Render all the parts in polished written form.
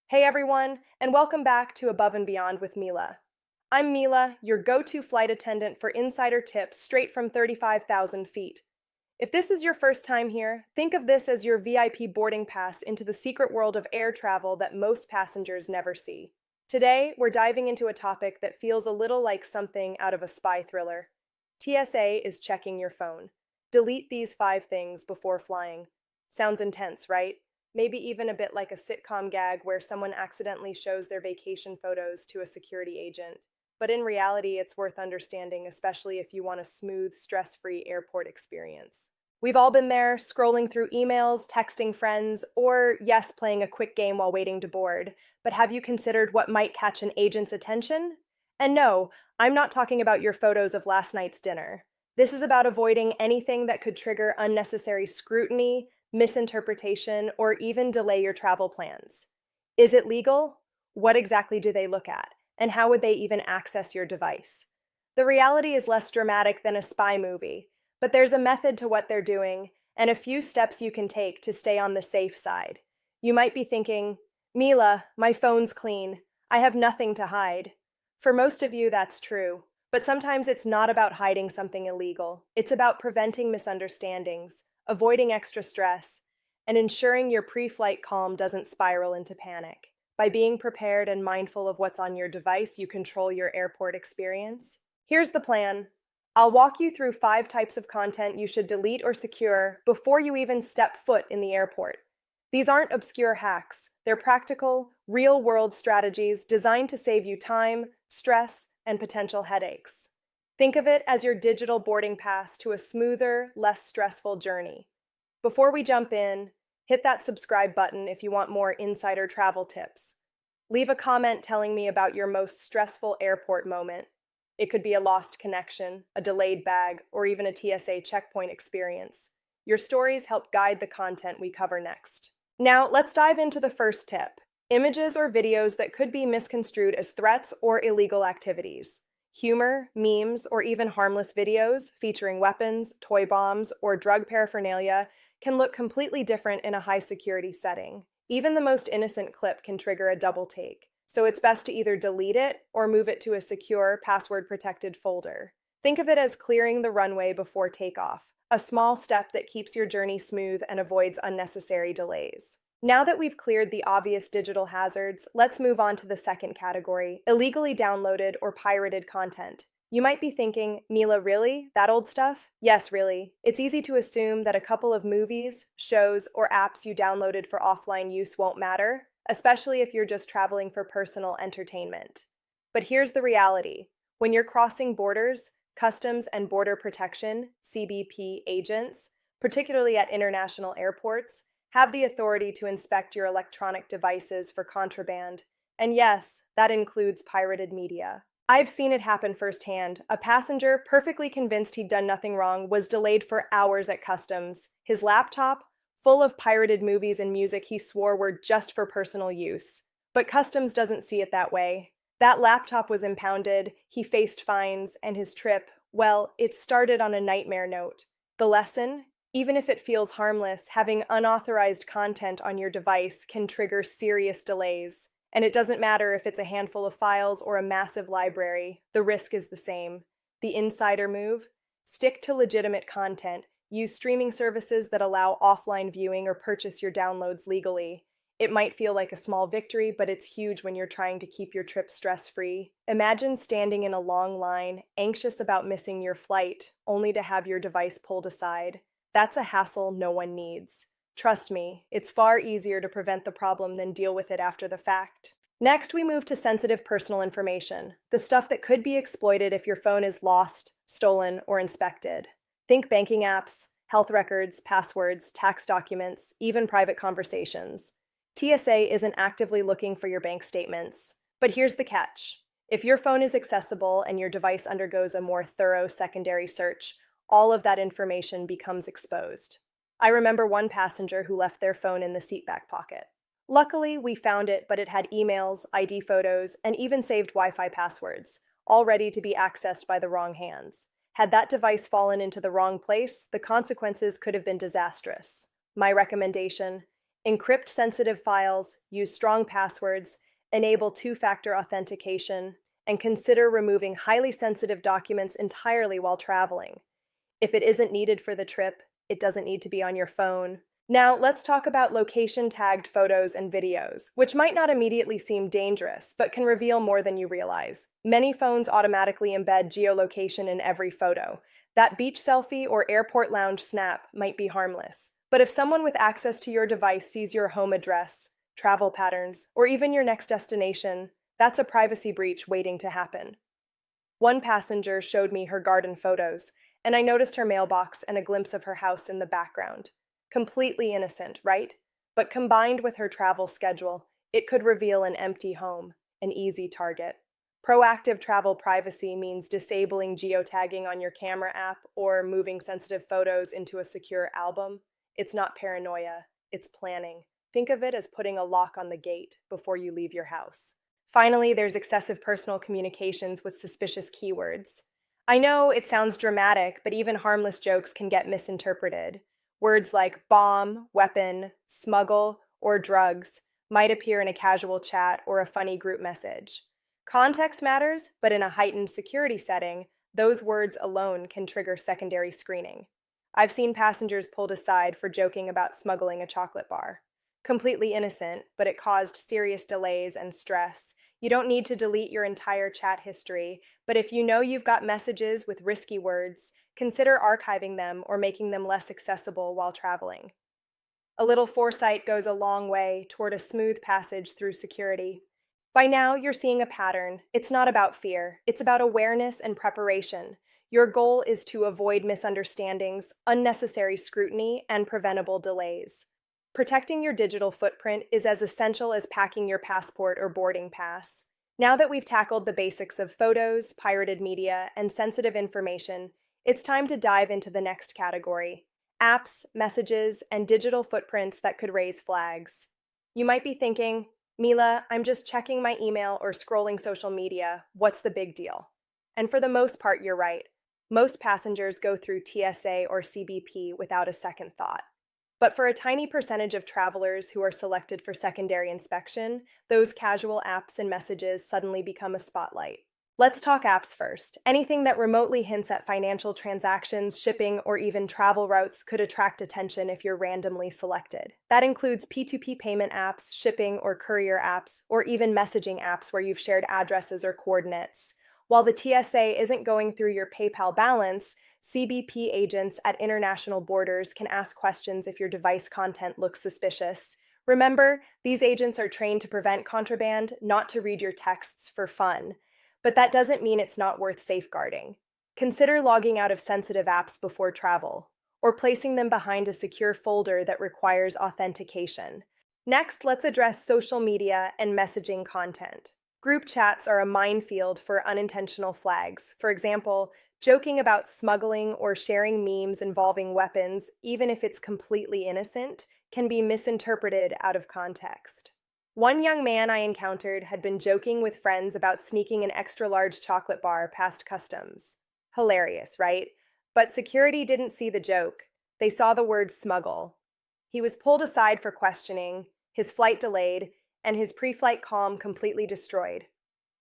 Hey everyone, and welcome back to Above and Beyond with Mila. I'm Mila, your go-to flight attendant for insider tips straight from 35,000 feet. If this is your first time here, think of this as your VIP boarding pass into the secret world of air travel that most passengers never see. Today, we're diving into a topic that feels a little like something out of a spy thriller. TSA is checking your phone. Delete these 5 things before flying. Sounds intense, right? Maybe even a bit like a sitcom gag where someone accidentally shows their vacation photos to a security agent. But in reality, it's worth understanding, especially if you want a smooth, stress-free airport experience. We've all been there, scrolling through emails, texting friends, or, yes, playing a quick game while waiting to board. But have you considered what might catch an agent's attention? And no, I'm not talking about your photos of last night's dinner. This is about avoiding anything that could trigger unnecessary scrutiny, misinterpretation, or even delay your travel plans. Is it legal? What exactly do they look at? And how would they even access your device? The reality is less dramatic than a spy movie, but there's a method to what they're doing and a few steps you can take to stay on the safe side. You might be thinking, Mila, my phone's clean. I have nothing to hide. For most of you, that's true. But sometimes it's not about hiding something illegal. It's about preventing misunderstandings, avoiding extra stress, and ensuring your pre-flight calm doesn't spiral into panic. By being prepared and mindful of what's on your device, you control your airport experience. Here's the plan. I'll walk you through 5 types of content you should delete or secure before you even step foot in the airport. These aren't obscure hacks. They're practical, real-world strategies designed to save you time, stress, and potential headaches. Think of it as your digital boarding pass to a smoother, less stressful journey. Before we jump in, hit that subscribe button if you want more insider travel tips. Leave a comment telling me about your most stressful airport moment. It could be a lost connection, a delayed bag, or even a TSA checkpoint experience. Your stories help guide the content we cover next. Now, let's dive into the first tip: images or videos that could be misconstrued as threats or illegal activities. Humor, memes, or even harmless videos featuring weapons, toy bombs, or drug paraphernalia can look completely different in a high-security setting. Even the most innocent clip can trigger a double take, so it's best to either delete it or move it to a secure, password-protected folder. Think of it as clearing the runway before takeoff, a small step that keeps your journey smooth and avoids unnecessary delays. Now that we've cleared the obvious digital hazards, let's move on to the second category: illegally downloaded or pirated content. You might be thinking, Mila, really? That old stuff? Yes, really. It's easy to assume that a couple of movies, shows, or apps you downloaded for offline use won't matter, especially if you're just traveling for personal entertainment. But here's the reality. When you're crossing borders, Customs and Border Protection, CBP agents, particularly at international airports, have the authority to inspect your electronic devices for contraband. And yes, that includes pirated media. I've seen it happen firsthand. A passenger, perfectly convinced he'd done nothing wrong, was delayed for hours at customs. His laptop, full of pirated movies and music he swore were just for personal use. But customs doesn't see it that way. That laptop was impounded, he faced fines, and his trip, well, it started on a nightmare note. The lesson? Even if it feels harmless, having unauthorized content on your device can trigger serious delays. And it doesn't matter if it's a handful of files or a massive library, the risk is the same. The insider move? Stick to legitimate content. Use streaming services that allow offline viewing or purchase your downloads legally. It might feel like a small victory, but it's huge when you're trying to keep your trip stress-free. Imagine standing in a long line, anxious about missing your flight, only to have your device pulled aside. That's a hassle no one needs. Trust me, it's far easier to prevent the problem than deal with it after the fact. Next, we move to sensitive personal information, the stuff that could be exploited if your phone is lost, stolen, or inspected. Think banking apps, health records, passwords, tax documents, even private conversations. TSA isn't actively looking for your bank statements. But here's the catch. If your phone is accessible and your device undergoes a more thorough secondary search, all of that information becomes exposed. I remember one passenger who left their phone in the seat back pocket. Luckily, we found it, but it had emails, ID photos, and even saved Wi-Fi passwords, all ready to be accessed by the wrong hands. Had that device fallen into the wrong place, the consequences could have been disastrous. My recommendation: Encrypt sensitive files, use strong passwords, enable two-factor authentication, and consider removing highly sensitive documents entirely while traveling. If it isn't needed for the trip, it doesn't need to be on your phone. Now, let's talk about location-tagged photos and videos, which might not immediately seem dangerous, but can reveal more than you realize. Many phones automatically embed geolocation in every photo. That beach selfie or airport lounge snap might be harmless. But if someone with access to your device sees your home address, travel patterns, or even your next destination, that's a privacy breach waiting to happen. One passenger showed me her garden photos, and I noticed her mailbox and a glimpse of her house in the background. Completely innocent, right? But combined with her travel schedule, it could reveal an empty home, an easy target. Proactive travel privacy means disabling geotagging on your camera app or moving sensitive photos into a secure album. It's not paranoia, it's planning. Think of it as putting a lock on the gate before you leave your house. Finally, there's excessive personal communications with suspicious keywords. I know it sounds dramatic, but even harmless jokes can get misinterpreted. Words like bomb, weapon, smuggle, or drugs might appear in a casual chat or a funny group message. Context matters, but in a heightened security setting, those words alone can trigger secondary screening. I've seen passengers pulled aside for joking about smuggling a chocolate bar. Completely innocent, but it caused serious delays and stress. You don't need to delete your entire chat history, but if you know you've got messages with risky words, consider archiving them or making them less accessible while traveling. A little foresight goes a long way toward a smooth passage through security. By now, you're seeing a pattern. It's not about fear. It's about awareness and preparation. Your goal is to avoid misunderstandings, unnecessary scrutiny, and preventable delays. Protecting your digital footprint is as essential as packing your passport or boarding pass. Now that we've tackled the basics of photos, pirated media, and sensitive information, it's time to dive into the next category: apps, messages, and digital footprints that could raise flags. You might be thinking, Mila, I'm just checking my email or scrolling social media. What's the big deal? And for the most part, you're right. Most passengers go through TSA or CBP without a second thought. But for a tiny percentage of travelers who are selected for secondary inspection, those casual apps and messages suddenly become a spotlight. Let's talk apps first. Anything that remotely hints at financial transactions, shipping, or even travel routes could attract attention if you're randomly selected. That includes P2P payment apps, shipping or courier apps, or even messaging apps where you've shared addresses or coordinates. While the TSA isn't going through your PayPal balance, CBP agents at international borders can ask questions if your device content looks suspicious. Remember, these agents are trained to prevent contraband, not to read your texts for fun. But that doesn't mean it's not worth safeguarding. Consider logging out of sensitive apps before travel, or placing them behind a secure folder that requires authentication. Next, let's address social media and messaging content. Group chats are a minefield for unintentional flags. For example, joking about smuggling or sharing memes involving weapons, even if it's completely innocent, can be misinterpreted out of context. One young man I encountered had been joking with friends about sneaking an extra-large chocolate bar past customs. Hilarious, right? But security didn't see the joke. They saw the word smuggle. He was pulled aside for questioning, his flight delayed, and his pre-flight calm completely destroyed.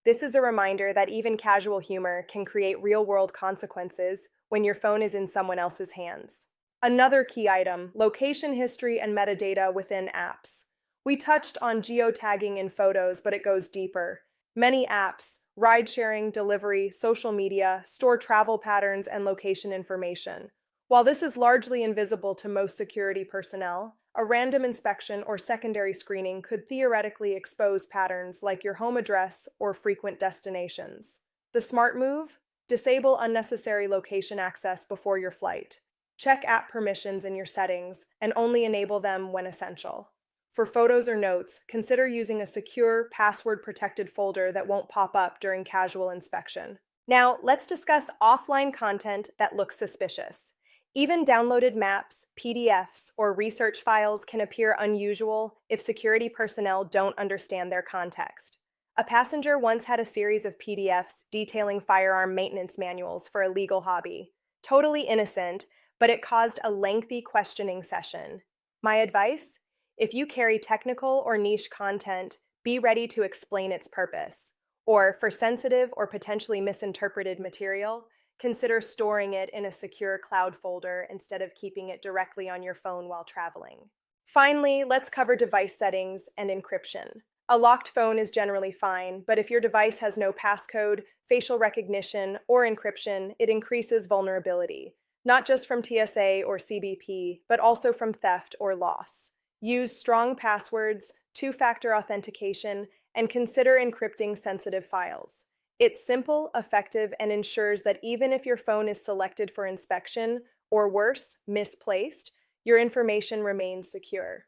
This is a reminder that even casual humor can create real-world consequences when your phone is in someone else's hands. Another key item: location history and metadata within apps. We touched on geotagging in photos, but it goes deeper. Many apps, ride-sharing, delivery, social media, store travel patterns and location information. While this is largely invisible to most security personnel, a random inspection or secondary screening could theoretically expose patterns like your home address or frequent destinations. The smart move? Disable unnecessary location access before your flight. Check app permissions in your settings and only enable them when essential. For photos or notes, consider using a secure, password-protected folder that won't pop up during casual inspection. Now, let's discuss offline content that looks suspicious. Even downloaded maps, PDFs, or research files can appear unusual if security personnel don't understand their context. A passenger once had a series of PDFs detailing firearm maintenance manuals for a legal hobby. Totally innocent, but it caused a lengthy questioning session. My advice? If you carry technical or niche content, be ready to explain its purpose. Or for sensitive or potentially misinterpreted material, consider storing it in a secure cloud folder instead of keeping it directly on your phone while traveling. Finally, let's cover device settings and encryption. A locked phone is generally fine, but if your device has no passcode, facial recognition, or encryption, it increases vulnerability, not just from TSA or CBP, but also from theft or loss. Use strong passwords, two-factor authentication, and consider encrypting sensitive files. It's simple, effective, and ensures that even if your phone is selected for inspection, or worse, misplaced, your information remains secure.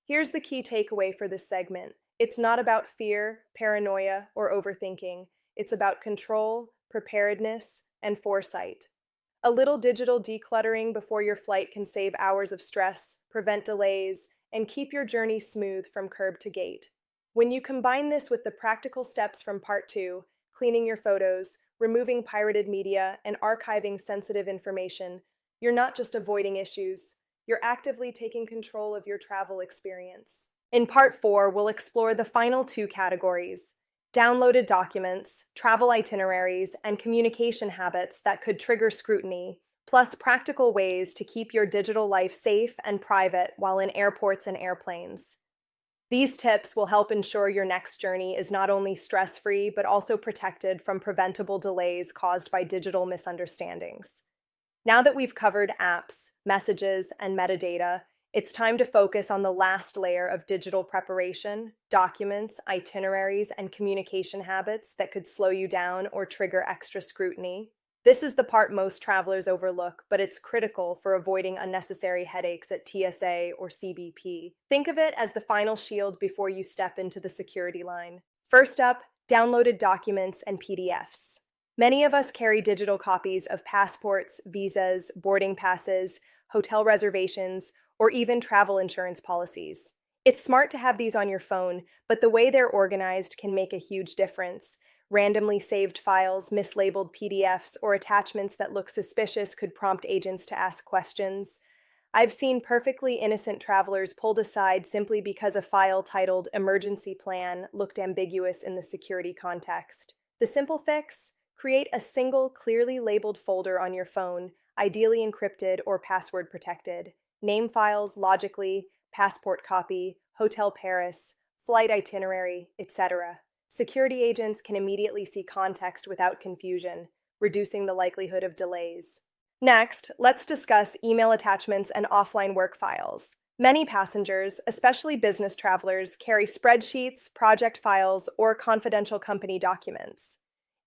Here's the key takeaway for this segment. It's not about fear, paranoia, or overthinking. It's about control, preparedness, and foresight. A little digital decluttering before your flight can save hours of stress, prevent delays, and keep your journey smooth from curb to gate. When you combine this with the practical steps from Part 2, cleaning your photos, removing pirated media, and archiving sensitive information, you're not just avoiding issues, you're actively taking control of your travel experience. In Part 4, we'll explore the final two categories: downloaded documents, travel itineraries, and communication habits that could trigger scrutiny, plus practical ways to keep your digital life safe and private while in airports and airplanes. These tips will help ensure your next journey is not only stress-free, but also protected from preventable delays caused by digital misunderstandings. Now that we've covered apps, messages, and metadata, it's time to focus on the last layer of digital preparation: documents, itineraries, and communication habits that could slow you down or trigger extra scrutiny. This is the part most travelers overlook, but it's critical for avoiding unnecessary headaches at TSA or CBP. Think of it as the final shield before you step into the security line. First up, downloaded documents and PDFs. Many of us carry digital copies of passports, visas, boarding passes, hotel reservations, or even travel insurance policies. It's smart to have these on your phone, but the way they're organized can make a huge difference. Randomly saved files, mislabeled PDFs, or attachments that look suspicious could prompt agents to ask questions. I've seen perfectly innocent travelers pulled aside simply because a file titled "Emergency Plan" looked ambiguous in the security context. The simple fix? Create a single, clearly labeled folder on your phone, ideally encrypted or password protected. Name files logically: passport copy, Hotel Paris, flight itinerary, etc. Security agents can immediately see context without confusion, reducing the likelihood of delays. Next, let's discuss email attachments and offline work files. Many passengers, especially business travelers, carry spreadsheets, project files, or confidential company documents.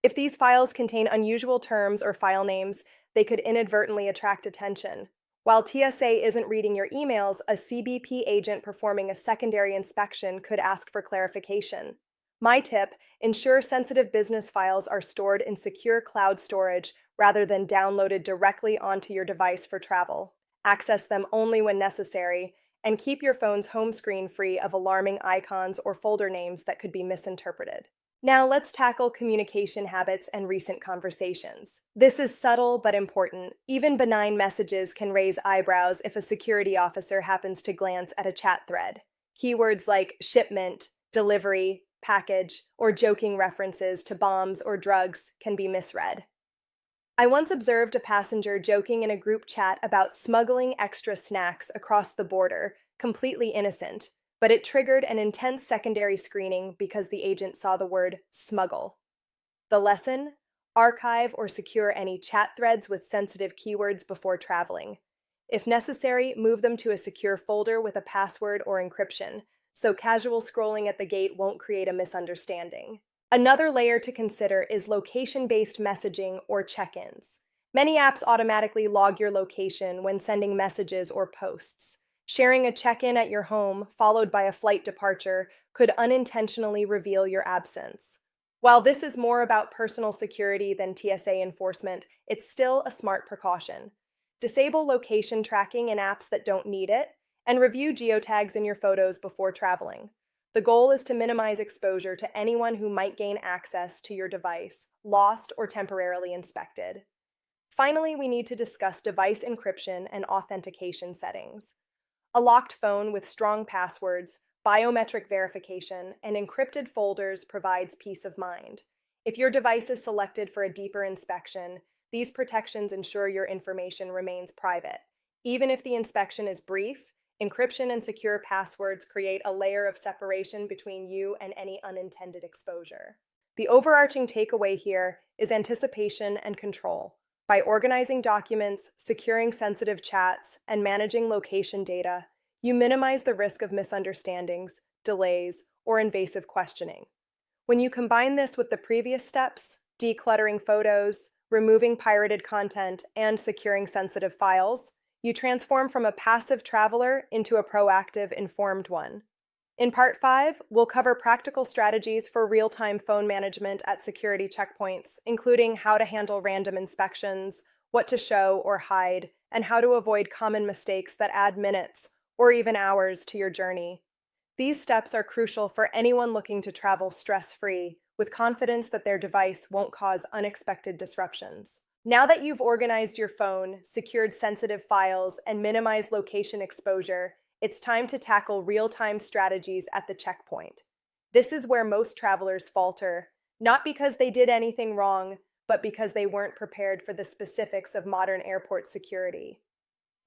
If these files contain unusual terms or file names, they could inadvertently attract attention. While TSA isn't reading your emails, a CBP agent performing a secondary inspection could ask for clarification. My tip: ensure sensitive business files are stored in secure cloud storage rather than downloaded directly onto your device for travel. Access them only when necessary, and keep your phone's home screen free of alarming icons or folder names that could be misinterpreted. Now let's tackle communication habits and recent conversations. This is subtle but important. Even benign messages can raise eyebrows if a security officer happens to glance at a chat thread. Keywords like shipment, delivery, package, or joking references to bombs or drugs can be misread. I once observed a passenger joking in a group chat about smuggling extra snacks across the border, completely innocent, but it triggered an intense secondary screening because the agent saw the word smuggle. The lesson? Archive or secure any chat threads with sensitive keywords before traveling. If necessary, move them to a secure folder with a password or encryption, so casual scrolling at the gate won't create a misunderstanding. Another layer to consider is location-based messaging or check-ins. Many apps automatically log your location when sending messages or posts. Sharing a check-in at your home, followed by a flight departure, could unintentionally reveal your absence. While this is more about personal security than TSA enforcement, it's still a smart precaution. Disable location tracking in apps that don't need it, and review geotags in your photos before traveling. The goal is to minimize exposure to anyone who might gain access to your device, lost or temporarily inspected. Finally, we need to discuss device encryption and authentication settings. A locked phone with strong passwords, biometric verification, and encrypted folders provides peace of mind. If your device is selected for a deeper inspection, these protections ensure your information remains private. Even if the inspection is brief, encryption and secure passwords create a layer of separation between you and any unintended exposure. The overarching takeaway here is anticipation and control. By organizing documents, securing sensitive chats, and managing location data, you minimize the risk of misunderstandings, delays, or invasive questioning. When you combine this with the previous steps, decluttering photos, removing pirated content, and securing sensitive files, you transform from a passive traveler into a proactive, informed one. In Part 5, we'll cover practical strategies for real-time phone management at security checkpoints, including how to handle random inspections, what to show or hide, and how to avoid common mistakes that add minutes or even hours to your journey. These steps are crucial for anyone looking to travel stress-free, with confidence that their device won't cause unexpected disruptions. Now that you've organized your phone, secured sensitive files, and minimized location exposure, it's time to tackle real-time strategies at the checkpoint. This is where most travelers falter, not because they did anything wrong, but because they weren't prepared for the specifics of modern airport security.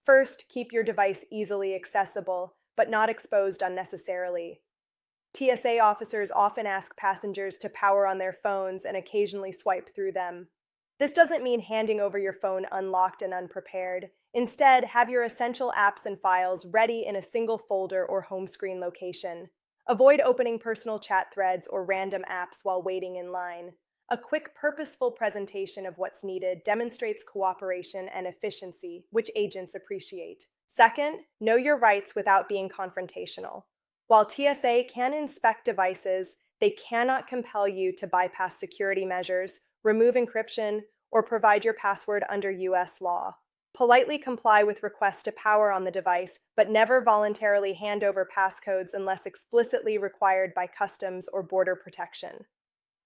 First, keep your device easily accessible, but not exposed unnecessarily. TSA officers often ask passengers to power on their phones and occasionally swipe through them. This doesn't mean handing over your phone unlocked and unprepared. Instead, have your essential apps and files ready in a single folder or home screen location. Avoid opening personal chat threads or random apps while waiting in line. A quick, purposeful presentation of what's needed demonstrates cooperation and efficiency, which agents appreciate. Second, know your rights without being confrontational. While TSA can inspect devices, they cannot compel you to bypass security measures, remove encryption, or provide your password under U.S. law. Politely comply with requests to power on the device, but never voluntarily hand over passcodes unless explicitly required by customs or border protection.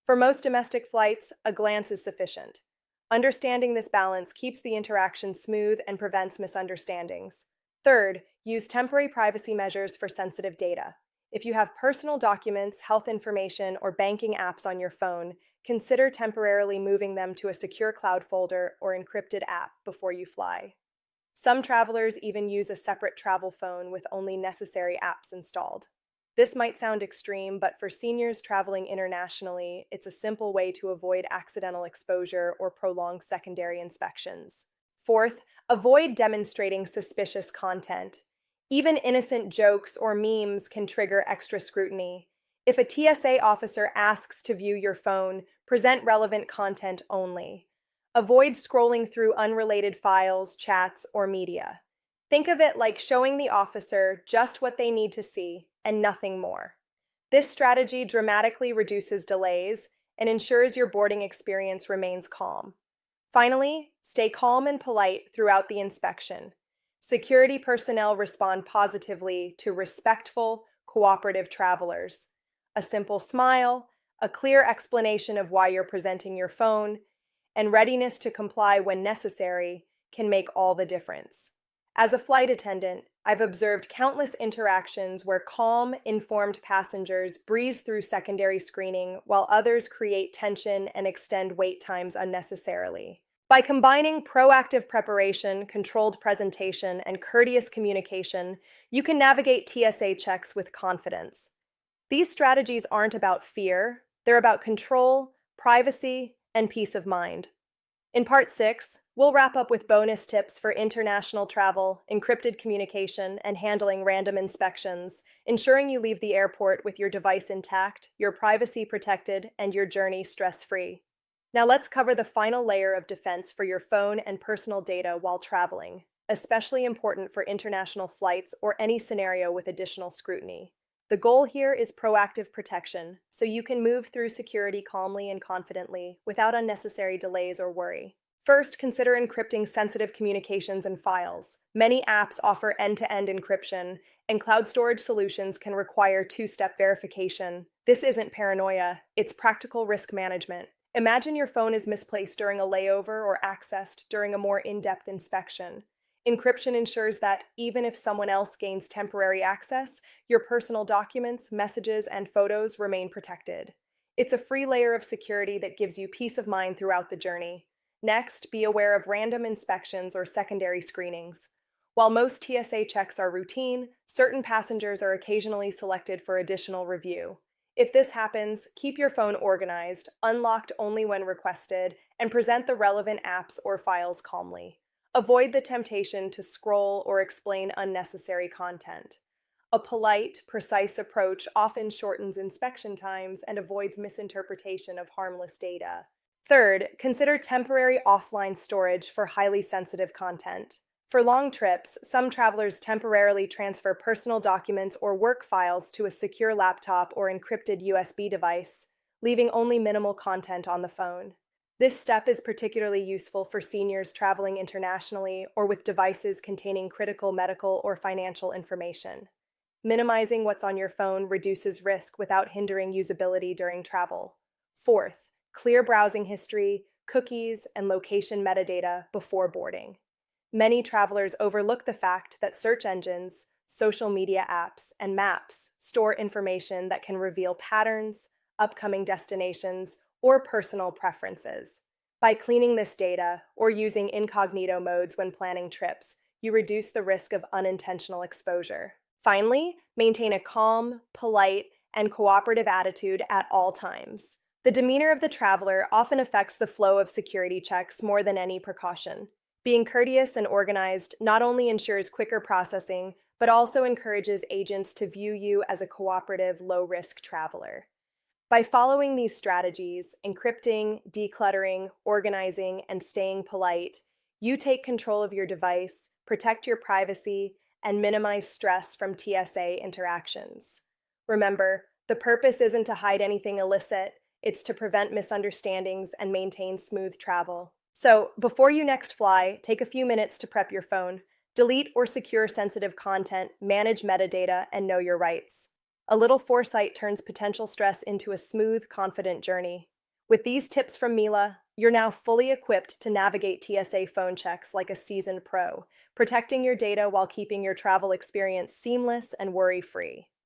For most domestic flights, a glance is sufficient. Understanding this balance keeps the interaction smooth and prevents misunderstandings. Third, use temporary privacy measures for sensitive data. If you have personal documents, health information, or banking apps on your phone, consider temporarily moving them to a secure cloud folder or encrypted app before you fly. Some travelers even use a separate travel phone with only necessary apps installed. This might sound extreme, but for seniors traveling internationally, it's a simple way to avoid accidental exposure or prolonged secondary inspections. Fourth, avoid demonstrating suspicious content. Even innocent jokes or memes can trigger extra scrutiny. If a TSA officer asks to view your phone, present relevant content only. Avoid scrolling through unrelated files, chats, or media. Think of it like showing the officer just what they need to see and nothing more. This strategy dramatically reduces delays and ensures your boarding experience remains calm. Finally, stay calm and polite throughout the inspection. Security personnel respond positively to respectful, cooperative travelers. A simple smile, a clear explanation of why you're presenting your phone, and readiness to comply when necessary can make all the difference. As a flight attendant, I've observed countless interactions where calm, informed passengers breeze through secondary screening while others create tension and extend wait times unnecessarily. By combining proactive preparation, controlled presentation, and courteous communication, you can navigate TSA checks with confidence. These strategies aren't about fear, they're about control, privacy, and peace of mind. In Part 6, we'll wrap up with bonus tips for international travel, encrypted communication, and handling random inspections, ensuring you leave the airport with your device intact, your privacy protected, and your journey stress-free. Now let's cover the final layer of defense for your phone and personal data while traveling, especially important for international flights or any scenario with additional scrutiny. The goal here is proactive protection, so you can move through security calmly and confidently without unnecessary delays or worry. First, consider encrypting sensitive communications and files. Many apps offer end-to-end encryption, and cloud storage solutions can require two-step verification. This isn't paranoia, it's practical risk management. Imagine your phone is misplaced during a layover or accessed during a more in-depth inspection. Encryption ensures that even if someone else gains temporary access, your personal documents, messages, and photos remain protected. It's a free layer of security that gives you peace of mind throughout the journey. Next, be aware of random inspections or secondary screenings. While most TSA checks are routine, certain passengers are occasionally selected for additional review. If this happens, keep your phone organized, unlocked only when requested, and present the relevant apps or files calmly. Avoid the temptation to scroll or explain unnecessary content. A polite, precise approach often shortens inspection times and avoids misinterpretation of harmless data. Third, consider temporary offline storage for highly sensitive content. For long trips, some travelers temporarily transfer personal documents or work files to a secure laptop or encrypted USB device, leaving only minimal content on the phone. This step is particularly useful for seniors traveling internationally or with devices containing critical medical or financial information. Minimizing what's on your phone reduces risk without hindering usability during travel. Fourth, clear browsing history, cookies, and location metadata before boarding. Many travelers overlook the fact that search engines, social media apps, and maps store information that can reveal patterns, upcoming destinations, or personal preferences. By cleaning this data or using incognito modes when planning trips, you reduce the risk of unintentional exposure. Finally, maintain a calm, polite, and cooperative attitude at all times. The demeanor of the traveler often affects the flow of security checks more than any precaution. Being courteous and organized not only ensures quicker processing, but also encourages agents to view you as a cooperative, low-risk traveler. By following these strategies, encrypting, decluttering, organizing, and staying polite, you take control of your device, protect your privacy, and minimize stress from TSA interactions. Remember, the purpose isn't to hide anything illicit, it's to prevent misunderstandings and maintain smooth travel. So, before you next fly, take a few minutes to prep your phone. Delete or secure sensitive content, manage metadata, and know your rights. A little foresight turns potential stress into a smooth, confident journey. With these tips from Mila, you're now fully equipped to navigate TSA phone checks like a seasoned pro, protecting your data while keeping your travel experience seamless and worry-free.